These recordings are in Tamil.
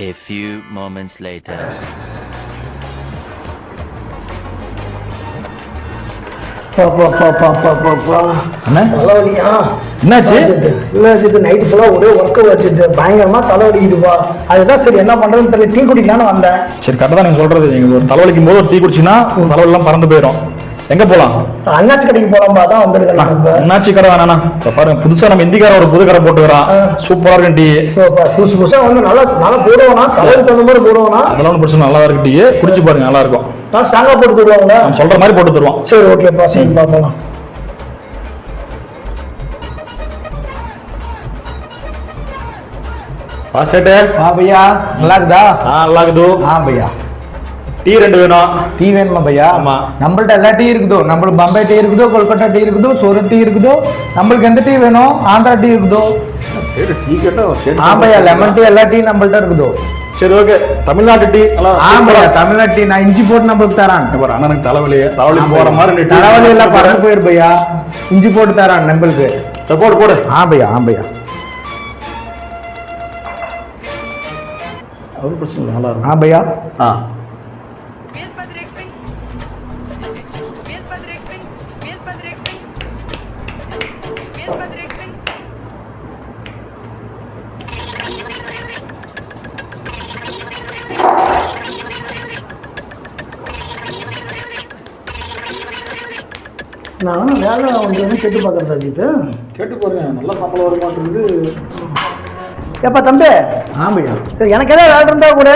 A few moments later. Night ஃபுல்லா ஒரே ஒர்க் வச்சுட்டு பயங்கரமா தலைவலிக்குதுப்பா. அதுதான் சரி என்ன பண்றதுன்னு தெரியல. டீ குடிக்கலான்னு வந்தேன். சரி கரெக்டா நீங்க சொல்றது. நீங்க ஒரு தலைவலிக்கும் போது ஒரு டீ குடிச்சீங்கன்னா தலைவலி எல்லாம் பறந்து போயிடும். எங்க போலாம்? அண்ணாச்சி கடைக்கு போலாம்பா. தான் வந்துருக்கலாம். அண்ணாச்சி கடை வேணா பாருங்க, புதுசா நம்ம இந்திக்கார ஒரு புது கடை போட்டுக்கிறான். சூப்பரா இருக்கு டீ. புதுசு புதுசா வந்து நல்லா நல்லா போடுவோம்னா தலைவலி தகுந்த மாதிரி போடுவோம்னா அதெல்லாம் ஒன்றும் பிரச்சனை, நல்லா இருக்கு டீ. குடிச்சு பாருங்க, நல்லா இருக்கும். நான் ஸ்ட்ராங்கா போட்டு தருவாங்க. நம்ம சொல்ற மாதிரி போட்டு தருவோம். சரி ஓகேப்பா, சரி பாப்போம். சேட்டு பையா நல்லா இருக்குதா? நல்லா இருக்குது. பையா டீ 2 வேணும். டீ வேணுமா பையா? ஆமா. நம்மள்ட்ட எல்லா டீ இருக்குதோ. நம்மளுக்கு பம்பாய் டீ இருக்குதோ, கொல்கட்டா டீ இருக்குதோ, சூரத் டீ இருக்குதோ. நம்மளுக்கு எந்த டீ வேணும்? ஆந்திரா டீ இருக்குதோ. சரி டீ கேட்டா பையா லெமன் டீ எல்லா டீ நம்மள்ட்ட இருக்குதோ. சரி ஓகே. தமிழ்நாட்டு டீ பையா தமிழ்நாட்டு டீ நான் இஞ்சி போட்டு நம்மளுக்கு தரான். அண்ணனுக்கு தலைவலி போற மாதிரி தலைவலி எல்லாம் பறந்து போயிரு பையா. இஞ்சி போட்டு தரான் நம்மளுக்கு. போடு போடு. பையா பையா ஒரு பிரச்சனை இல்லை, நல்லா இருக்கும். பையா நான் வேலை வந்து கேட்டு பார்க்குறேன் அஜித்து. கேட்டு பாருங்க, நல்லா சம்பளம் வர மாட்டேங்குது. எப்பா தம்பி? பையா எனக்கு ஏதாவது வேலை இருந்தா கூட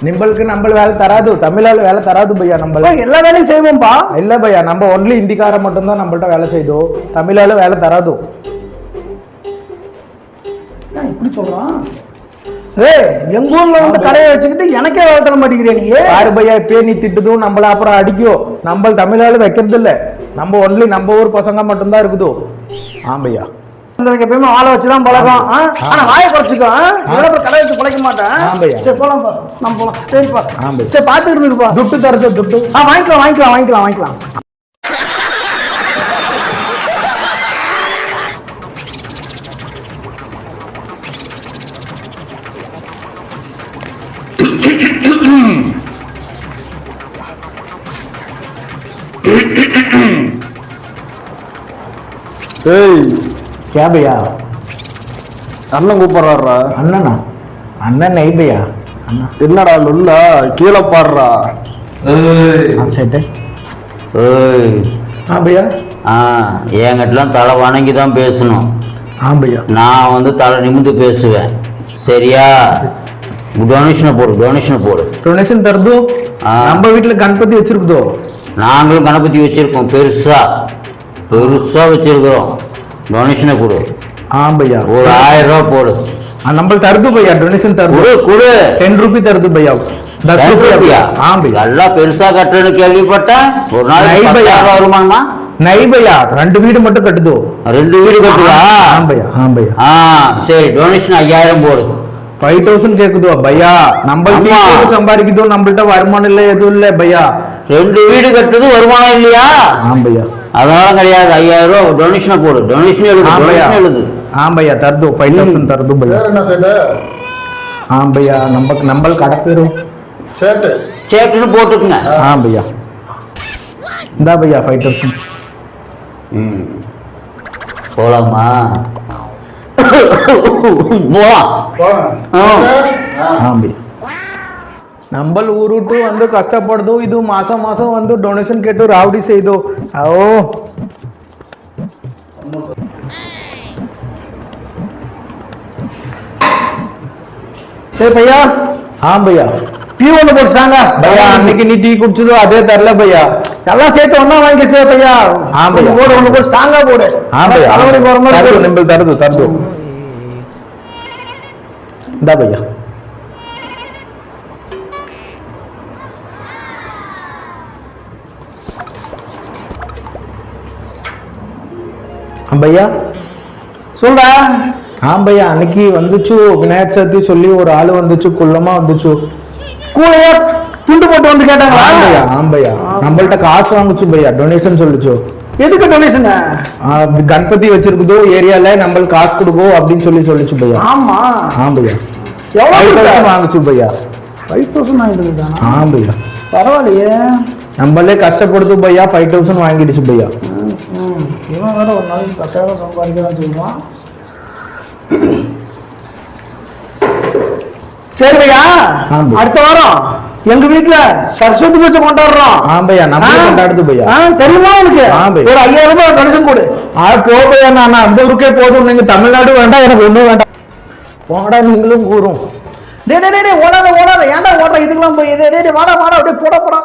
நிம்பளுக்கு நம்ம வேலை தராது, தமிழால வேலை தராது பையா. நம்ம எல்லா வேலையும் செய்வோம்பா. இல்ல பையா, நம்ம ஒன்லி இந்திக்கார மட்டும்தான் நம்மள்ட்ட வேலை செய்தோம். தமிழால வேலை தராது. இப்படி சொல்றான். எங்க ஊர்ல வந்து கடையை வச்சுக்கிட்டு எனக்கே வேலை தர மாட்டேங்கிறேன் நீ. யாரு பையா இப்பயே நீ திட்டுதும் நம்மள அப்புறம் அடிக்கும். நம்ம தமிழால வைக்கிறது இல்ல. நம்ம ஒன்லி நம்ம ஊர் பசங்க மட்டும்தான் இருக்குதோ. பையா எப்பயுமே ஆளை வச்சுதான் பழக்கம். ஆனா வாயை குறைச்சிக்கோ. கடை வச்சு பழைக்க மாட்டேன். சரி போலாம், நம்ம போலாம். சரிப்பா சரி பாத்துட்டு இருந்துருப்பா. துட்டு தரது துட்டு வாங்கிக்கலாம் வாங்கிக்கலாம் வாங்கிக்கலாம் வாங்கிக்கலாம். क्या भैया? அண்ணன் கூப்பிடுறாரா? அண்ணனா? அண்ணன் நை பையா. என்னடா லுல்லா கீழே பாடுறா. பையா என்கிட்டலாம் தலை வணங்கி தான் பேசணும். பையா நான் வந்து தலை நிமிந்து பேசுவேன். சரியா? டொனேஷனை போடு, டொனேஷனை போடு. டொனேஷன் தருதோ? நம்ம வீட்டுல கணபதி வச்சிருக்குதோ? நாங்களும் கணபதி வச்சிருக்கோம், பெருசா பெருசா வச்சிருக்கிறோம். டொனேஷனை கொடு. பையா ஒரு 1000 ரூபா போடு. நம்மளுக்கு தருது பையா, டொனேஷன் தருது. கொடு. 10 ரூபி தருது பையா. 10 ரூபாயா? எல்லாம் பெருசா கட்டுறேன்னு கேள்விப்பட்டேன். ஒரு நாள் வருமானமா? நை பையா 2 வீடு மட்டும் கட்டுதோ? 2 வீடு கட்டுதா? பையா பையா சரி டொனேஷன் 5000 போடு. 5000 கேக்குதோ பையா? நம்ம சம்பாதிக்குதோ, நம்மள்ட்ட வருமானம் இல்ல எதுவும் இல்ல பையா. 2 வீடு கட்டுறது வருமானம் இல்லையா? பையா அதனால கிடையாது. 5000 ரூபா டொனேஷனை போடு. டொனேஷன் எழுது, டொனேஷன் எழுது. பையா தருது. 5000 தருது பையா. என்ன சேட்டு? பையா நம்மளுக்கு கடை பேரும் சேட்டு சேட்டுன்னு போட்டுக்குங்க. பையா இந்தா பையா 5000. போலாமா? போலாம். நம்ம ஊருட்டு வந்து கஷ்டப்படுதோ, இது மாசம் மாசம் வந்து டொனேஷன் கேட்டு ராவடி செய்தோ. சரி பையா. பையா டீ ஒண்ணு போட்டுட்டாங்க பையா. அன்னைக்கு நீ டீ குடிச்சதோ அதே தரல பையா. எல்லாம் சேர்த்து ஒன்னா வாங்கிச்சு பையா. பையா போடு, ஒண்ணு போட்டு ஸ்ட்ராங்கா போடு. தலைவலி போற மாதிரி நம்ம தருது தருது. இந்தா பையா. பையா சொல்றா. பையா அன்னைக்கு வந்துச்சு விநாயகர் சதுர்த்தி சொல்லி ஒரு ஆளு வந்துச்சு, குள்ளமா வந்துச்சு. கூலையா துண்டு போட்டு வந்து கேட்டாங்களா? பையா நம்மள்ட்ட காசு வாங்குச்சு பையா, டொனேஷன் சொல்லிச்சு. எதுக்கு டொனேஷன்? கணபதி வச்சிருக்குதோ ஏரியால நம்மளுக்கு காசு கொடுக்கோ அப்படின்னு சொல்லிச்சு பையா. பையா எவ்வளவு வாங்குச்சு பையா. 5,000 வாங்கிட்டு இருக்கானா? ஆம் பையா. பரவாயில்லையே. நம்மளே கஷ்டப்படுத்து பையா 5,000 வாங்கிடுச்சு பையா. இவன் வேற ஒரு நாளைக்கு 10,000 சம்பாதிக்கலாம் சொல்லுவான். சரி பையா, அடுத்த வாரம் எங்க வீட்டுல சரஸ்வதி பூஜை கொண்டாடுறோம். பையா நம்ம கொண்டாடுது பையா. தெரியுமா உனக்கு? ஒரு 5,000 ரூபாய் கணிசம் கொடு. போகையா, நான் அந்த ஊருக்கே போதும். நீங்க தமிழ்நாடு வேண்டாம், எனக்கு ஒண்ணும் வேண்டாம். போங்கடா நீங்களும் கூறும். ஓடாத ஏன்டா ஓடுற? இதுக்கெல்லாம் போய் வாடா அப்படியே போட போடா.